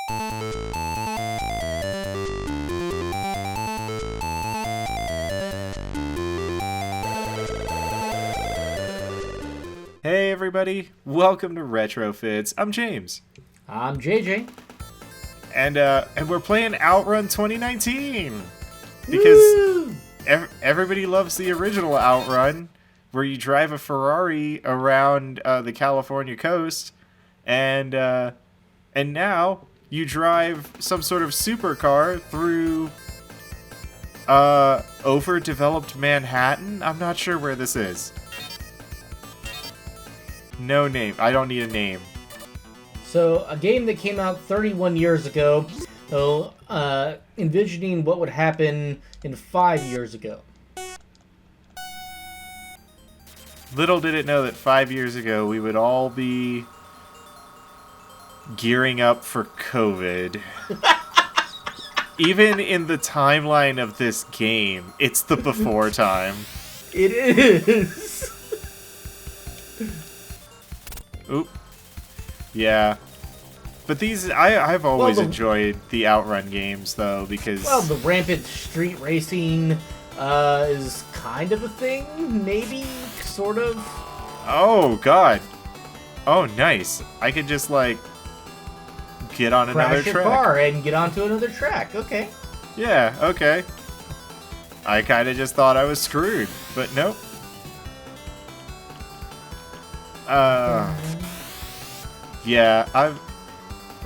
Hey everybody, welcome to RetroFits. I'm James. I'm JJ. And we're playing Outrun 2019. Because everybody loves the original Outrun, where you drive a Ferrari around the California coast, and now you drive some sort of supercar through overdeveloped Manhattan. I'm not sure where this is. No name. I don't need a name. So, a game that came out 31 years ago, envisioning what would happen in 5 years ago. Little did it know that 5 years ago we would all be gearing up for COVID. Even in the timeline of this game, it's the before time. It is! Oop. Yeah. But these, I've always enjoyed the Outrun games, though, because... Well, the rampant street racing is kind of a thing, maybe, sort of. Oh, God. Oh, nice. I could just, like, get on another track. Crash your car and get onto another track, okay. Yeah, okay. I kind of just thought I was screwed, but nope. Yeah,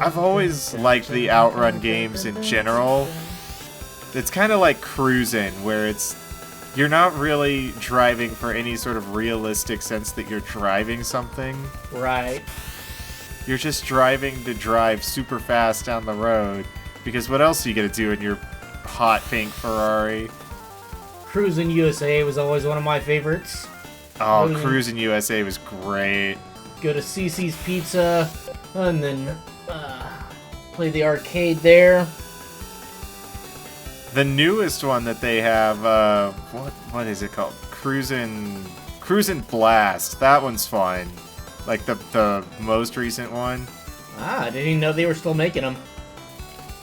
I've always liked the Outrun games in general. It's kind of like cruising, where you're not really driving for any sort of realistic sense that you're driving something. Right. You're just driving to drive super fast down the road, because what else are you gonna do in your hot pink Ferrari? Cruising USA was always one of my favorites. Oh, Cruising USA was great. Go to CC's Pizza, and then play the arcade there. The newest one that they have, what is it called? Cruisin' Blast. That one's fun. Like the most recent one. Ah, I didn't even know they were still making them.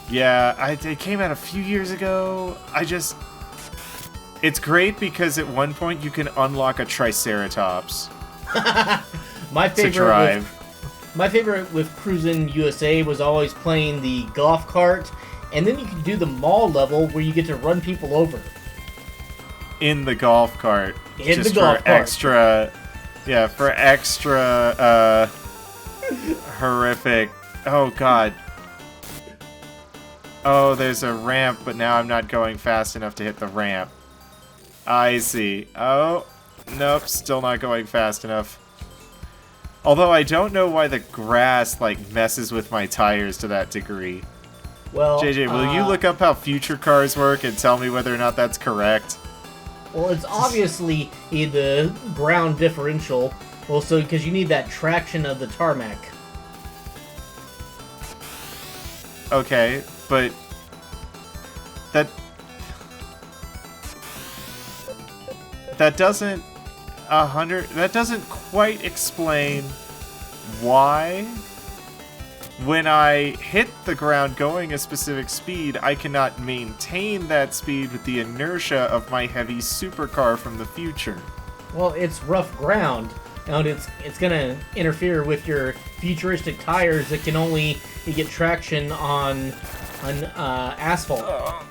Yeah, it came out a few years ago. It's great because at one point you can unlock a Triceratops. My favorite to drive. My favorite with Cruisin' USA was always playing the golf cart, and then you can do the mall level where you get to run people over. In the golf cart. In the golf cart. For extra horrific. Oh, God. Oh, there's a ramp, but now I'm not going fast enough to hit the ramp. I see. Oh, nope, still not going fast enough. Although I don't know why the grass, like, messes with my tires to that degree. Well, JJ, will you look up how future cars work and tell me whether or not that's correct? Well, it's obviously the ground differential. Well, so because you need that traction of the tarmac. Okay, but that doesn't quite explain why when I hit the ground going a specific speed, I cannot maintain that speed with the inertia of my heavy supercar from the future. Well, it's rough ground, and it's gonna interfere with your futuristic tires that can only get traction on asphalt.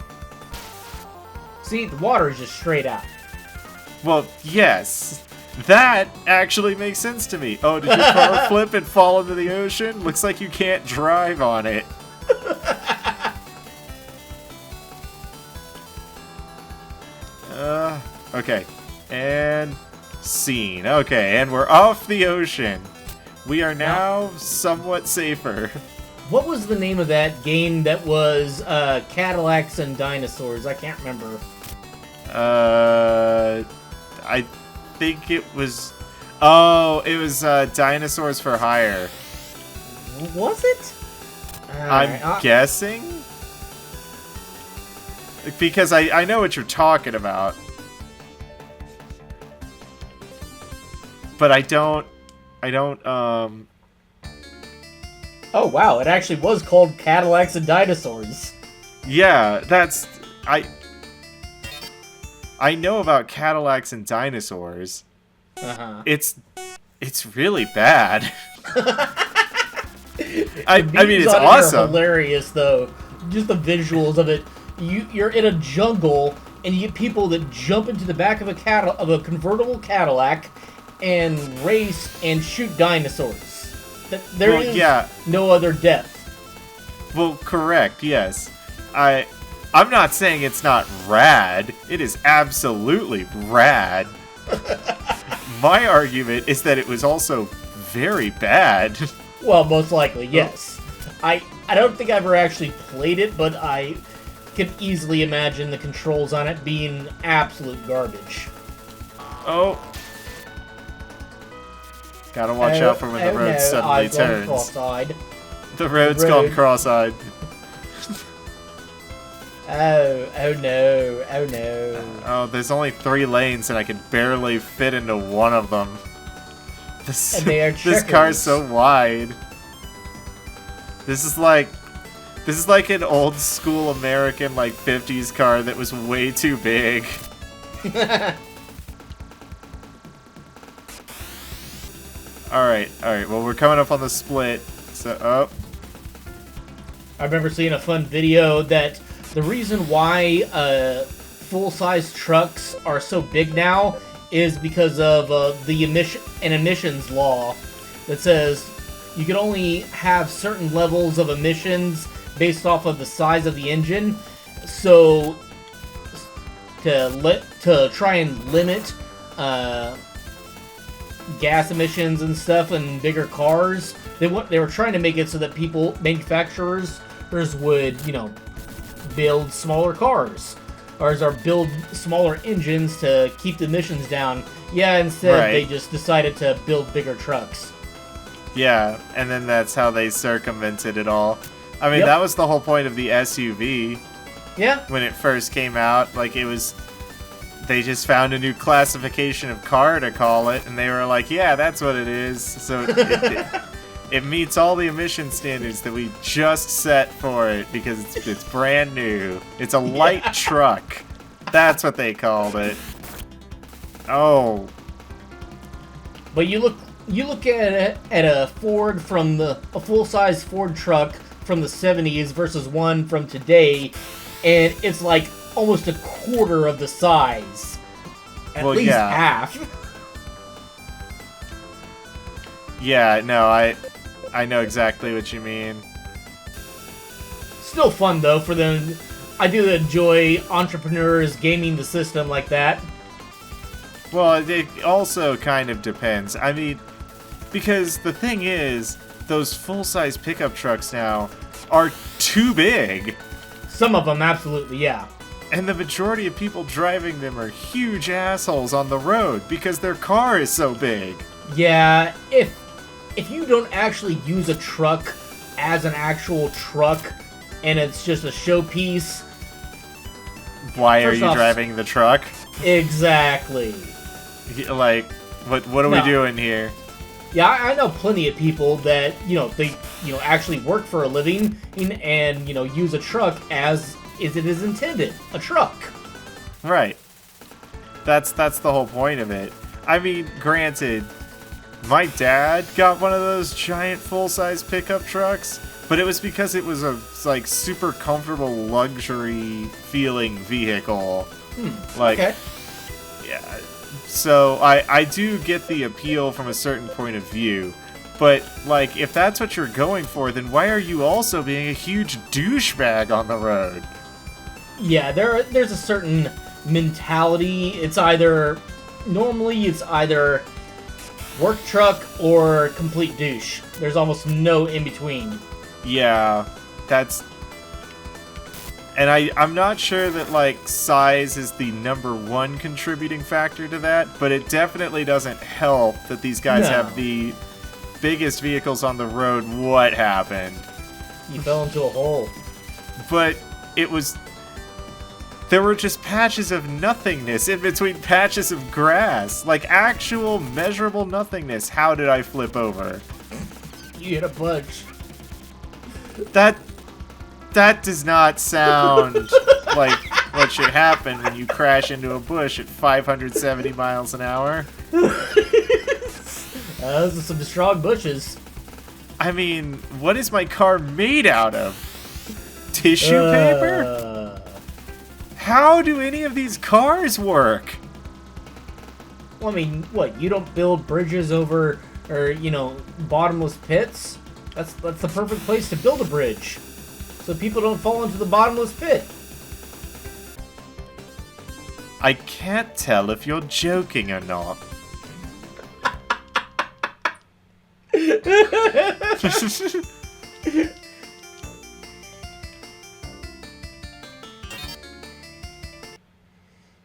See, the water is just straight out. Well, yes. That actually makes sense to me. Oh, did your car flip and fall into the ocean? Looks like you can't drive on it. Okay. And scene. Okay, and we're off the ocean. We are now somewhat safer. What was the name of that game that was Cadillacs and dinosaurs? I can't remember. I think it was... Oh, it was Dinosaurs for Hire. Was it? I'm guessing? Because I know what you're talking about. But I don't, Oh wow, it actually was called Cadillacs and Dinosaurs. Yeah, that's... I know about Cadillacs and Dinosaurs. Uh-huh. It's really bad. I mean, it's awesome. Hilarious though. Just the visuals of it. You're in a jungle and you get people that jump into the back of a convertible Cadillac and race and shoot dinosaurs. There is no other depth. Well, correct. Yes, I'm not saying it's not rad. It is absolutely rad. My argument is that it was also very bad. Well, most likely, yes. I don't think I've ever actually played it, but I can easily imagine the controls on it being absolute garbage. Oh. Gotta watch out for when the road suddenly turns. Cross-eyed. The road's gone cross-eyed. Oh no. Oh, there's only 3 lanes and I can barely fit into one of them. And they are this car's so wide. This is like an old school American 50s car that was way too big. Alright, well we're coming up on the split. So I remember seeing a fun video that the reason why full-size trucks are so big now is because of the emissions law that says you can only have certain levels of emissions based off of the size of the engine. So to try and limit gas emissions and stuff in bigger cars, they were trying to make it so that manufacturers would, build smaller cars, or build smaller engines to keep the emissions down. Yeah, instead they just decided to build bigger trucks. Yeah, and then that's how they circumvented it all. I mean, that was the whole point of the SUV. Yeah. When it first came out, they just found a new classification of car to call it, and they were like, yeah, that's what it is. So it meets all the emission standards that we just set for it because it's brand new. It's a light truck. That's what they called it. Oh. But you look at a Ford a full-size Ford truck from the 70s versus one from today, and it's like almost a quarter of the size. At least half. Yeah, no, I know exactly what you mean. Still fun though for them. I do enjoy entrepreneurs gaming the system like that. Well, it also kind of depends. I mean, because the thing is, those full-size pickup trucks now are too big. Some of them, absolutely, yeah. And the majority of people driving them are huge assholes on the road because their car is so big. Yeah, if you don't actually use a truck as an actual truck and it's just a showpiece, why are you driving the truck? Exactly. What are we doing here? Yeah, I know plenty of people that, they actually work for a living and use a truck as it is intended, a truck. Right. That's the whole point of it. I mean, granted, my dad got one of those giant full-size pickup trucks, but it was because it was a super comfortable luxury feeling vehicle. Okay. Yeah. So I do get the appeal from a certain point of view, but if that's what you're going for, then why are you also being a huge douchebag on the road? Yeah, there's a certain mentality. It's either work truck or complete douche. There's almost no in between. Yeah, and I'm not sure that size is the #1 contributing factor to that, but it definitely doesn't help that these guys have the biggest vehicles on the road. What happened? You fell into a hole. But there were just patches of nothingness in between patches of grass. Actual measurable nothingness. How did I flip over? You hit a bunch. That does not sound like what should happen when you crash into a bush at 570 miles an hour. Those are some strong bushes. I mean, what is my car made out of? Tissue paper? How do any of these cars work? Well, I mean, what? You don't build bridges over, or bottomless pits? That's the perfect place to build a bridge, so people don't fall into the bottomless pit. I can't tell if you're joking or not.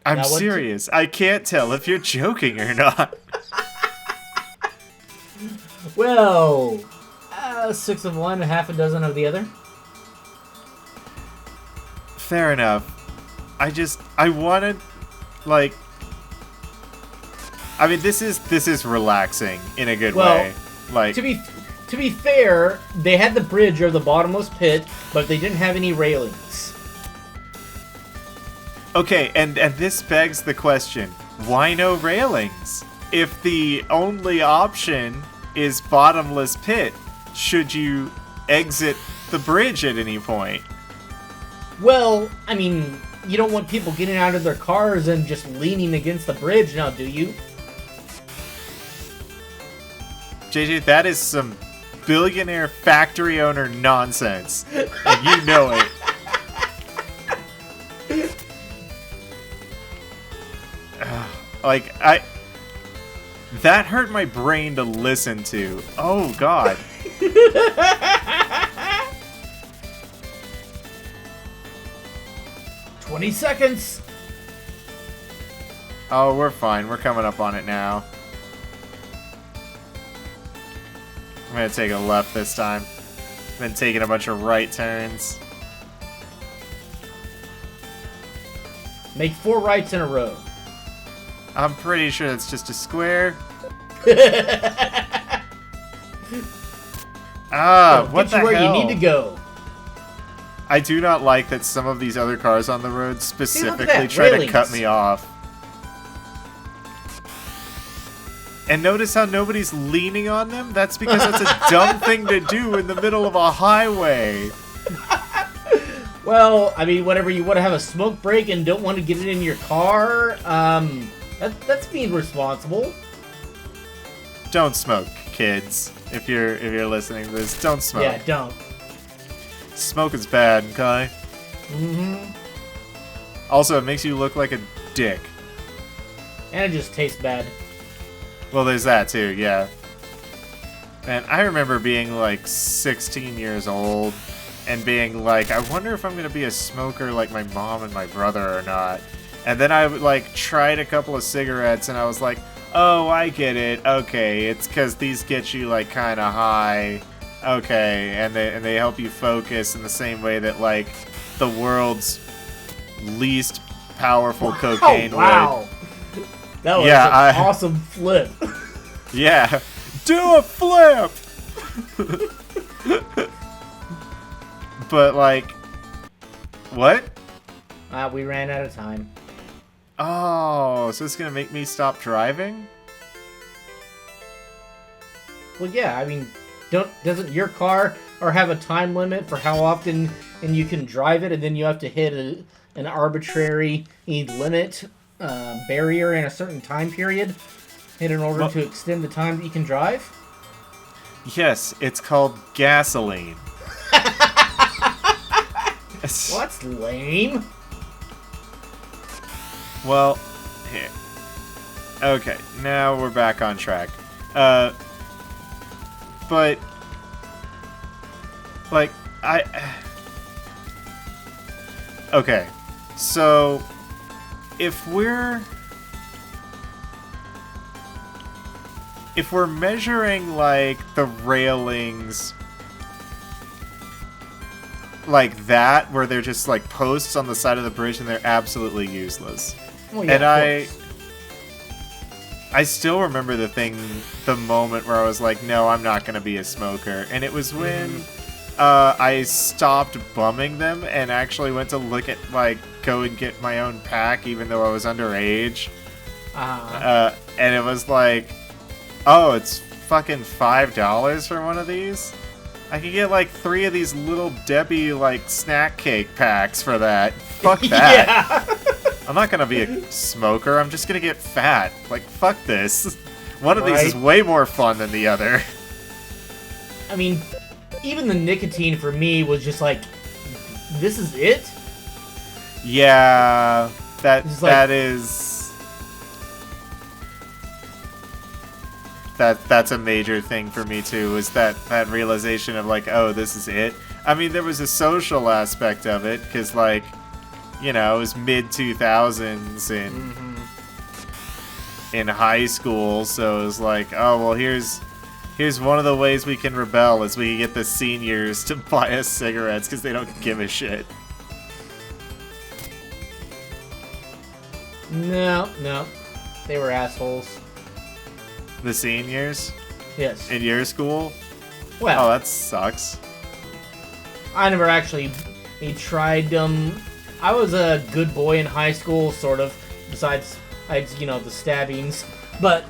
I'm serious. I can't tell if you're joking or not. Well, 6 of one, half a dozen of the other. Fair enough. I wanted, like... I mean, this is relaxing in a good way. Like, to be fair, they had the bridge or the bottomless pit, but they didn't have any railings. Okay, and this begs the question, why no railings? If the only option is bottomless pit, should you exit the bridge at any point? Well, I mean, you don't want people getting out of their cars and just leaning against the bridge now, do you? JJ, that is some billionaire factory owner nonsense, and you know it. Like, that hurt my brain to listen to. Oh, God. 20 seconds! Oh, we're fine. We're coming up on it now. I'm gonna take a left this time. Been taking a bunch of right turns. Make 4 rights in a row. I'm pretty sure that's just a square. What the hell? Where you need to go. I do not like that some of these other cars on the road specifically try to cut me off. And notice how nobody's leaning on them? That's because that's a dumb thing to do in the middle of a highway. Well, I mean, whenever you want to have a smoke break and don't want to get it in your car, that's being responsible. Don't smoke, kids. If you're listening to this, don't smoke. Yeah, don't. Smoke is bad, okay? Mm-hmm. Also, it makes you look like a dick. And it just tastes bad. Well, there's that too, yeah. Man, I remember being like 16 years old and being like, I wonder if I'm gonna be a smoker like my mom and my brother or not. And then I like tried a couple of cigarettes and I was like, oh, I get it. Okay, it's because these get you like kind of high. Okay, and they help you focus in the same way that like the world's least powerful cocaine would. That was an awesome flip. Yeah, do a flip. But like, what? We ran out of time. Oh, so it's gonna make me stop driving? Well, yeah. I mean, doesn't your car or have a time limit for how often and you can drive it, and then you have to hit an arbitrary limit barrier in a certain time period in order to extend the time that you can drive? Yes, it's called gasoline. Well, that's lame. Well, here. Okay, now we're back on track. But, like, okay, so, if we're measuring, like, the railings like that, where they're just, like, posts on the side of the bridge and they're absolutely useless. Well, yeah, and I still remember the moment where I was like, no, I'm not going to be a smoker. And it was when I stopped bumming them and actually went to look at, like, go and get my own pack, even though I was underage. And it was like, oh, it's fucking $5 for one of these? I could get, like, 3 of these Little Debbie, like, snack cake packs for that. Fuck that. Yeah. I'm not gonna be a smoker, I'm just gonna get fat. Like, fuck this. One of these is way more fun than the other. I mean, even the nicotine for me was just like, this is it? Yeah, that's a major thing for me too, is that realization of like, oh, this is it. I mean, there was a social aspect of it, because like, you know, it was mid-2000s in high school, so it was like, oh, well, here's one of the ways we can rebel, is we can get the seniors to buy us cigarettes because they don't give a shit. No. They were assholes. The seniors? Yes. In your school? Well. Oh, that sucks. I never actually tried, I was a good boy in high school, sort of, besides, the stabbings, but,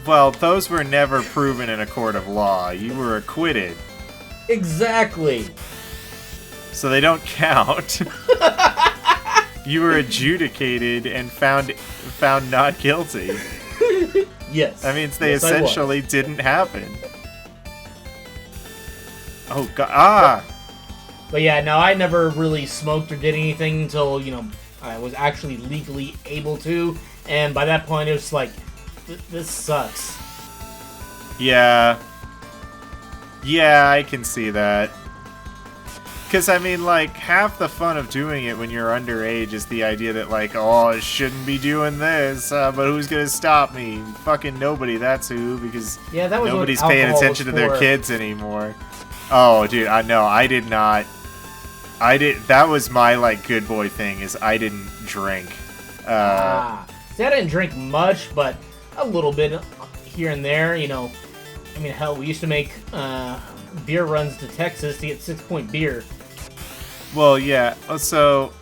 well, those were never proven in a court of law. You were acquitted. Exactly. So they don't count. You were adjudicated and found not guilty. Yes. That means they essentially didn't happen. Oh, God. But yeah, no, I never really smoked or did anything until, I was actually legally able to. And by that point, it was like, this sucks. Yeah. Yeah, I can see that. Because, I mean, like, half the fun of doing it when you're underage is the idea that, like, oh, I shouldn't be doing this, but who's going to stop me? Fucking nobody, that's who, because nobody's paying attention to their kids anymore. Oh, dude, I did not. That was my, like, good boy thing, is I didn't drink. See, I didn't drink much, but a little bit here and there, I mean, hell, we used to make beer runs to Texas to get 6 Point beer. Well, yeah, so,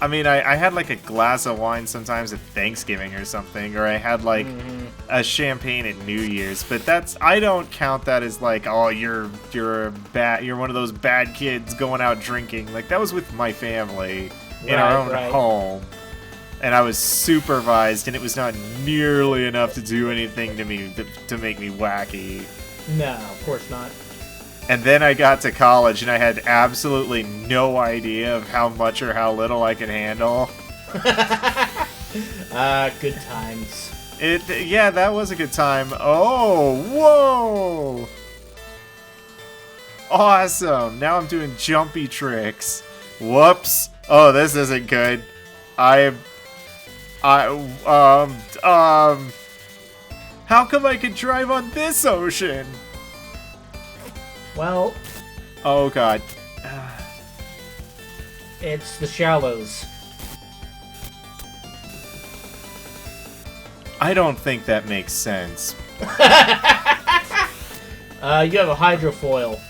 I mean, I had, like, a glass of wine sometimes at Thanksgiving or something, or I had, like, a champagne at New Year's, but I don't count that as, like, oh, you're one of those bad kids going out drinking. Like, that was with my family in our own home. And I was supervised, and it was not nearly enough to do anything to me to make me wacky. No, of course not. And then I got to college, and I had absolutely no idea of how much or how little I could handle. Good times. Yeah, that was a good time. Oh, whoa! Awesome! Now I'm doing jumpy tricks. Whoops! Oh, this isn't good. How come I can drive on this ocean? Well... Oh, God. It's the shallows. I don't think that makes sense. You have a hydrofoil.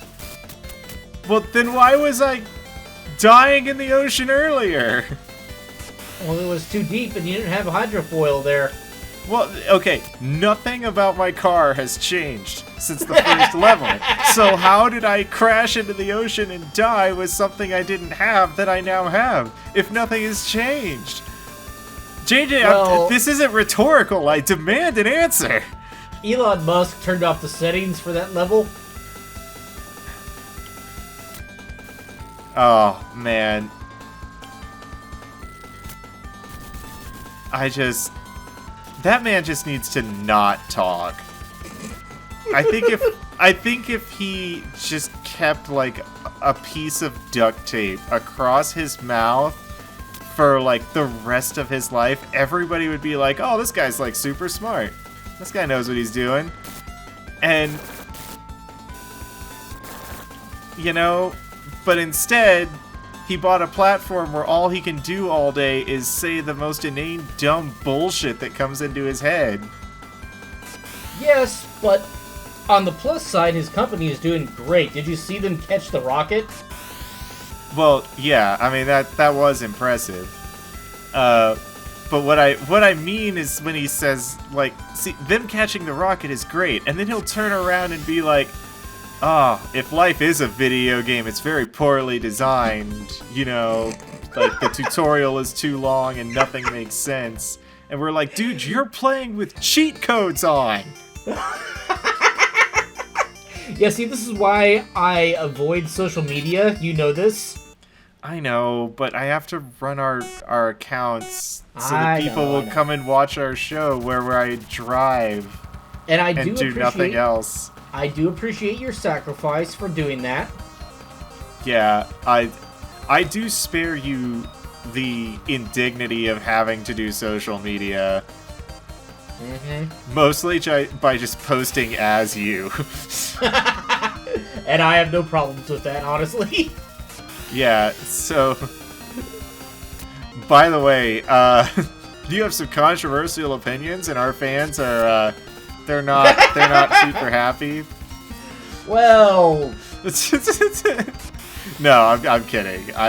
Well, then why was I dying in the ocean earlier? Well, it was too deep and you didn't have a hydrofoil there. Well, okay, nothing about my car has changed since the first level. So how did I crash into the ocean and die with something I didn't have that I now have, if nothing has changed? JJ, this isn't rhetorical. I demand an answer. Elon Musk turned off the settings for that level. Oh, man. That man just needs to not talk. I think if he just kept like a piece of duct tape across his mouth for like the rest of his life, everybody would be like, "Oh, this guy's like super smart. This guy knows what he's doing." And but instead he bought a platform where all he can do all day is say the most inane, dumb bullshit that comes into his head. Yes, but On the plus side, his company is doing great. Did you see them catch the rocket? Well, yeah, I mean that was impressive. But what I mean is when he says, like, see, them catching the rocket is great, and then he'll turn around and be like, if life is a video game, it's very poorly designed, you know, like the tutorial is too long and nothing makes sense. And we're like, dude, you're playing with cheat codes on! Yeah, see, this is why I avoid social media. You know this. I know, but I have to run our accounts so that people will come and watch our show where I drive and do nothing else. I do appreciate your sacrifice for doing that. Yeah, I do spare you the indignity of having to do social media. Mostly by just posting as you. And I have no problems with that, honestly. Yeah, so... By the way, you have some controversial opinions, and our fans are, they're not super happy. Well... No, I'm kidding. I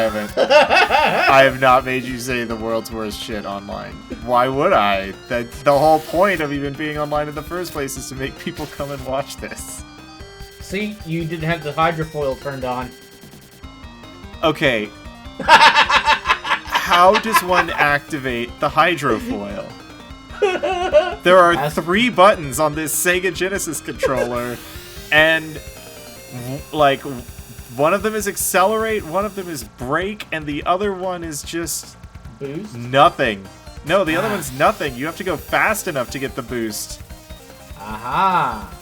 have not made you say the world's worst shit online. Why would I? The whole point of even being online in the first place is to make people come and watch this. See, you didn't have the hydrofoil turned on. Okay. How does one activate the hydrofoil? There are 3 buttons on this Sega Genesis controller, and like one of them is accelerate, one of them is brake, and the other one is just boost. Nothing. No, the other one's nothing. You have to go fast enough to get the boost. Aha.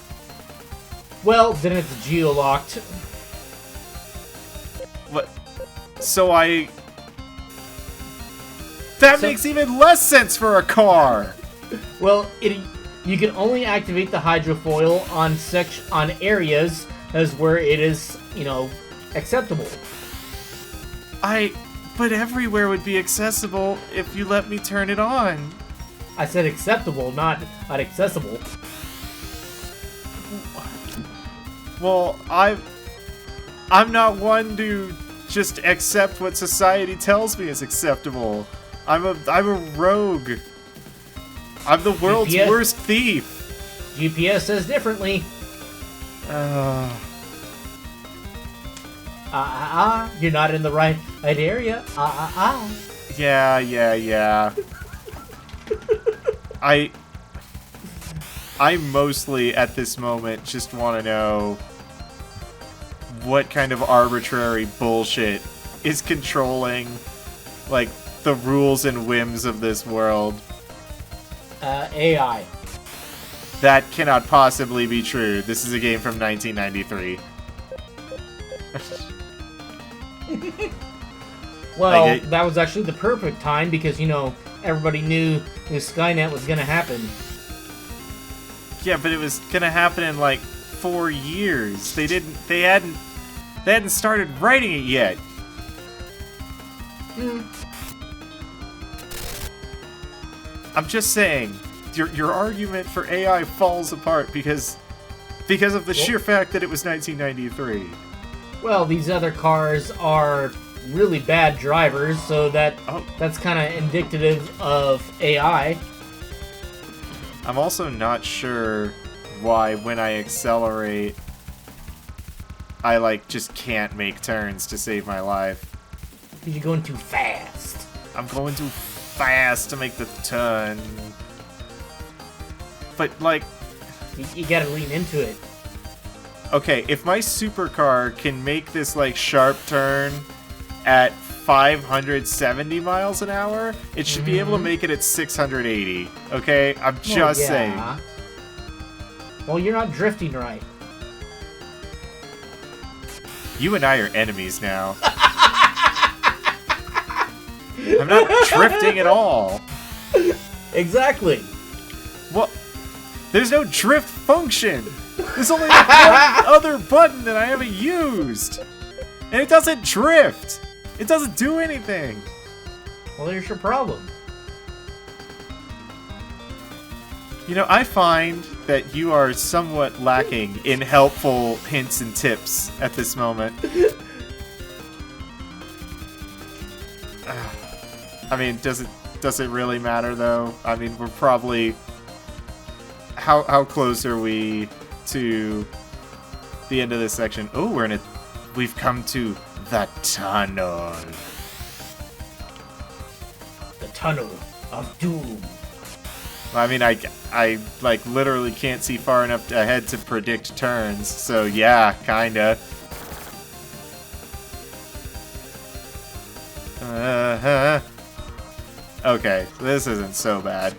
Well, then it's geo-locked. What? So that makes even less sense for a car. Well, you can only activate the hydrofoil on areas as where it is, you know, acceptable. But everywhere would be accessible if you let me turn it on. I said acceptable, not accessible. Well, I'm not one to just accept what society tells me is acceptable. I'm a rogue. I'm the world's worst thief. GPS says differently. You're not in the right area. Yeah. I mostly, at this moment, just want to know what kind of arbitrary bullshit is controlling, like, the rules and whims of this world. AI. That cannot possibly be true. This is a game from 1993. Well, that was actually the perfect time because, you know, everybody knew Skynet was gonna happen. Yeah, but it was gonna happen in like 4 years. They hadn't started writing it yet. I'm just saying, your argument for AI falls apart because of the sheer fact that it was 1993. Well, these other cars are really bad drivers, so that's kind of indicative of AI. I'm also not sure why when I accelerate, I like just can't make turns to save my life. Because you're going too fast. I'm going too fast to make the turn. But like, you gotta lean into it. Okay, if my supercar can make this like sharp turn at 570 miles an hour, it should be able to make it at 680. Okay, I'm just saying. Well, you're not drifting right. You and I are enemies now. I'm not drifting at all. Exactly. What? There's no drift function. There's only like one other button that I haven't used. And it doesn't drift. It doesn't do anything. Well, there's your problem. You know, I find that you are somewhat lacking in helpful hints and tips at this moment. I mean, does it really matter though? I mean, we're probably how close are we to the end of this section? Oh, we've come to the tunnel. The tunnel of doom. I mean, I like literally can't see far enough ahead to predict turns, so yeah, kinda. Okay, this isn't so bad.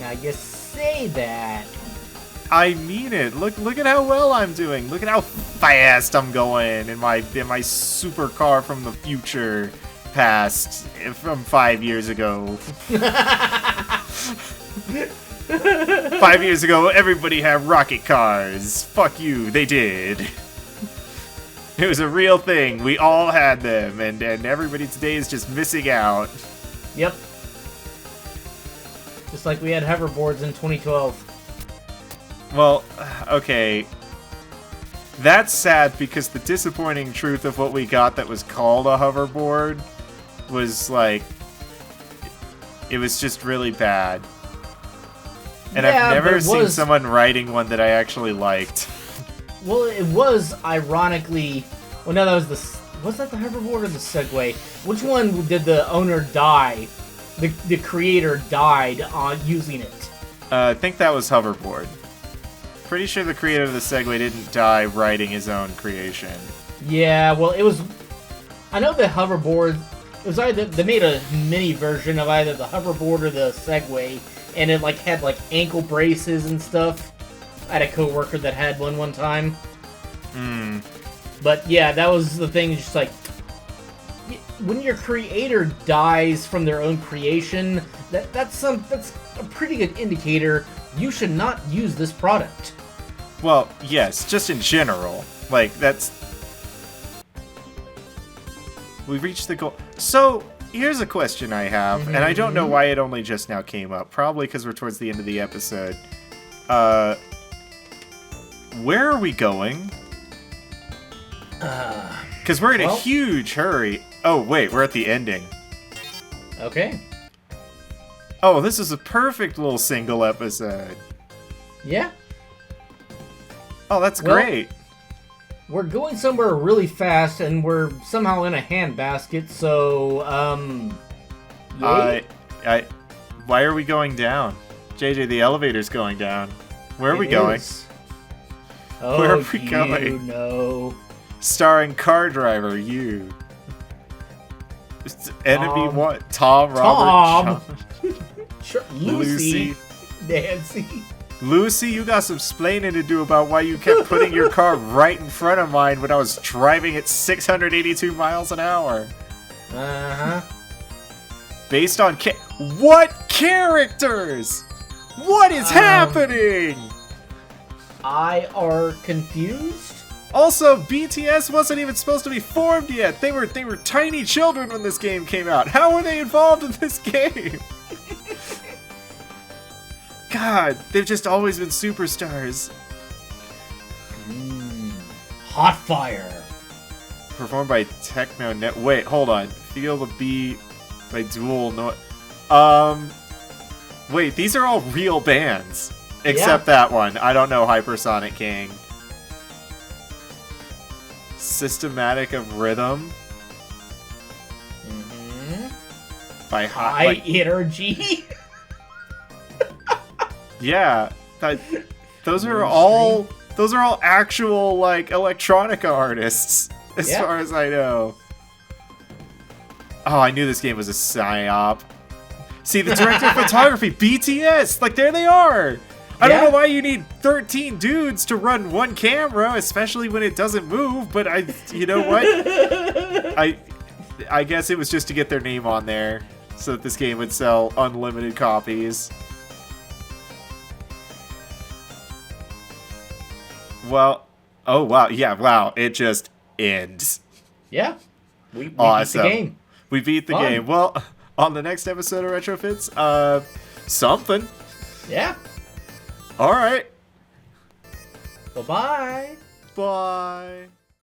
Now you say that. I mean it. Look at how well I'm doing. Look at how fast I'm going in my supercar from the future. Past from 5 years ago. 5 years ago, everybody had rocket cars. Fuck you, they did. It was a real thing. We all had them, and everybody today is just missing out. Yep. Just like we had hoverboards in 2012. Well, okay. That's sad because the disappointing truth of what we got that was called a hoverboard was like, it was just really bad. And yeah, I've never seen someone riding one that I actually liked. Well, it was ironically, well, no, that was that the hoverboard or the Segway? Which one did the owner die? The creator died on using it. I think that was hoverboard. Pretty sure the creator of the Segway didn't die riding his own creation. Yeah, well, it was. I know the hoverboard. It was either they made a mini version of either the hoverboard or the Segway, and it like had like ankle braces and stuff. I had a coworker that had one time. But yeah, that was the thing. Just like when your creator dies from their own creation, that's a pretty good indicator. You should not use this product. Well, yes, just in general. Like, that's... We reached the goal. So, here's a question I have, and I don't know why it only just now came up. Probably because we're towards the end of the episode. Where are we going? Because we're in a huge hurry. Oh, wait, we're at the ending. Okay. Oh, this is a perfect little single episode. Yeah. Oh, that's great. We're going somewhere really fast, and we're somehow in a handbasket, so, yay? Why are we going down? JJ, the elevator's going down. Where are we going? Oh, where are we going? No. Starring car driver, you. Enemy what? Tom, Robert, Sure. Lucy. Nancy. Lucy, you got some splaining to do about why you kept putting your car right in front of mine when I was driving at 682 miles an hour. Uh-huh. Based on what characters? What is happening? I are confused. Also, BTS wasn't even supposed to be formed yet. They were tiny children when this game came out. How were they involved in this game? God, they've just always been superstars. Hot Fire. Performed by Techno Net. Wait, hold on. Feel the Beat by Dual No. Wait, these are all real bands. Except that one. I don't know Hypersonic King. Systematic of Rhythm. By High Energy. Yeah, those are all actual like electronica artists, as far as I know. Oh, I knew this game was a psyop. See, the director of photography, BTS, like there they are. I don't know why you need 13 dudes to run one camera, especially when it doesn't move. But you know what? I guess it was just to get their name on there, so that this game would sell unlimited copies. Well, oh wow, yeah, wow, it just ends. Yeah, we beat awesome. the game. We beat the game. Well, on the next episode of RetroFits. Something. Yeah. All right. Bye-bye. Bye.